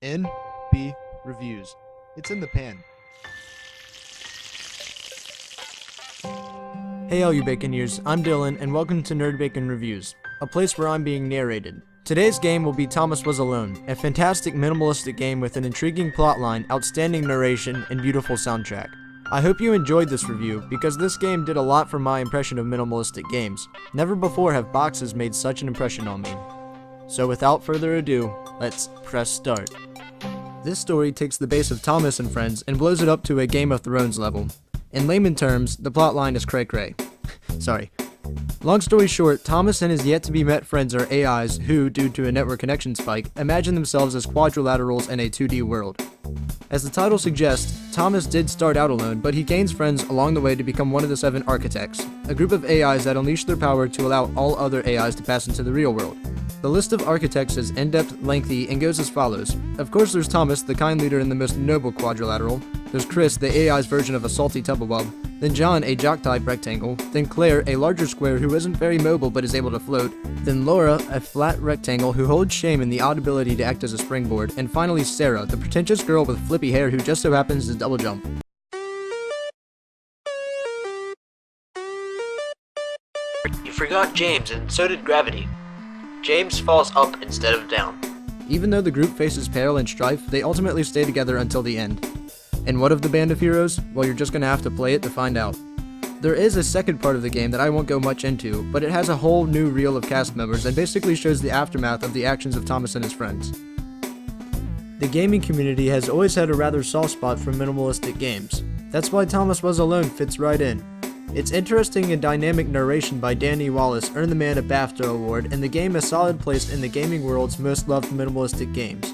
NB Reviews. It's in the pan. Hey all you Baconeers, I'm Dylan and welcome to Nerd Bacon Reviews, a place where I'm being narrated. Today's game will be Thomas Was Alone, a fantastic minimalistic game with an intriguing plotline, outstanding narration, and beautiful soundtrack. I hope you enjoyed this review, because this game did a lot for my impression of minimalistic games. Never before have boxes made such an impression on me. So without further ado, let's press start. This story takes the base of Thomas and Friends and blows it up to a Game of Thrones level. In layman terms, the plotline is cray-cray. Sorry. Long story short, Thomas and his yet-to-be-met friends are AIs who, due to a network connection spike, imagine themselves as quadrilaterals in a 2D world. As the title suggests, Thomas did start out alone, but he gains friends along the way to become one of the 7 architects, a group of AIs that unleash their power to allow all other AIs to pass into the real world. The list of architects is in-depth, lengthy, and goes as follows. Of course there's Thomas, the kind leader and the most noble quadrilateral. There's Chris, the AI's version of a salty tubblebub. Then John, a jock-type rectangle. Then Claire, a larger square who isn't very mobile but is able to float. Then Laura, a flat rectangle who holds shame and the odd ability to act as a springboard. And finally Sarah, the pretentious girl with flippy hair who just so happens to double jump. You forgot James, and so did Gravity. James falls up instead of down. Even though the group faces peril and strife, they ultimately stay together until the end. And what of the Band of Heroes? Well, you're just gonna have to play it to find out. There is a second part of the game that I won't go much into, but it has a whole new reel of cast members and basically shows the aftermath of the actions of Thomas and his friends. The gaming community has always had a rather soft spot for minimalistic games. That's why Thomas Was Alone fits right in. Its interesting and dynamic narration by Danny Wallace earned the man a BAFTA award, and the game a solid place in the gaming world's most loved minimalistic games.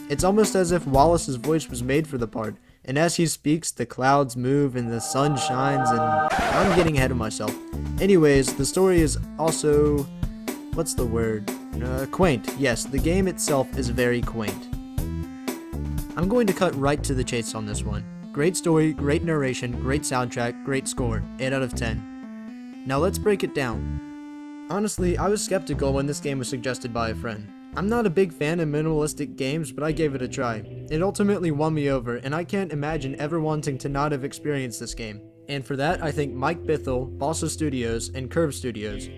It's almost as if Wallace's voice was made for the part, and as he speaks, the clouds move and the sun shines, and I'm getting ahead of myself. Anyways, the story is also, what's the word? Quaint. Yes, the game itself is very quaint. I'm going to cut right to the chase on this one. Great story, great narration, great soundtrack, great score, 8 out of 10. Now let's break it down. Honestly, I was skeptical when this game was suggested by a friend. I'm not a big fan of minimalistic games, but I gave it a try. It ultimately won me over, and I can't imagine ever wanting to not have experienced this game. And for that, I thank Mike Bithell, Balsa Studios, and Curve Studios.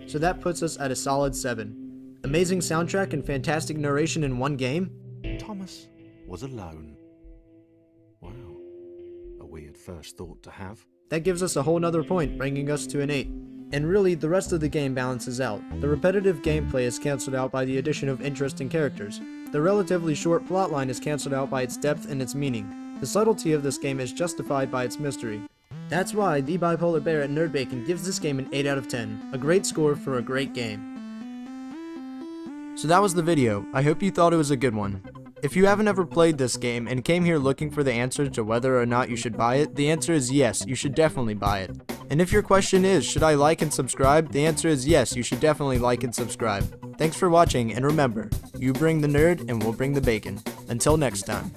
So that puts us at a solid 7. Amazing soundtrack and fantastic narration in one game? Thomas was alone. Wow, a weird first thought to have. That gives us a whole nother point, bringing us to an 8. And really, the rest of the game balances out. The repetitive gameplay is cancelled out by the addition of interesting characters. The relatively short plotline is cancelled out by its depth and its meaning. The subtlety of this game is justified by its mystery. That's why the Bipolar Bear at Nerd Bacon gives this game an 8 out of 10. A great score for a great game. So that was the video. I hope you thought it was a good one. If you haven't ever played this game and came here looking for the answer to whether or not you should buy it, the answer is yes, you should definitely buy it. And if your question is, should I like and subscribe, the answer is yes, you should definitely like and subscribe. Thanks for watching, and remember, you bring the nerd and we'll bring the bacon. Until next time.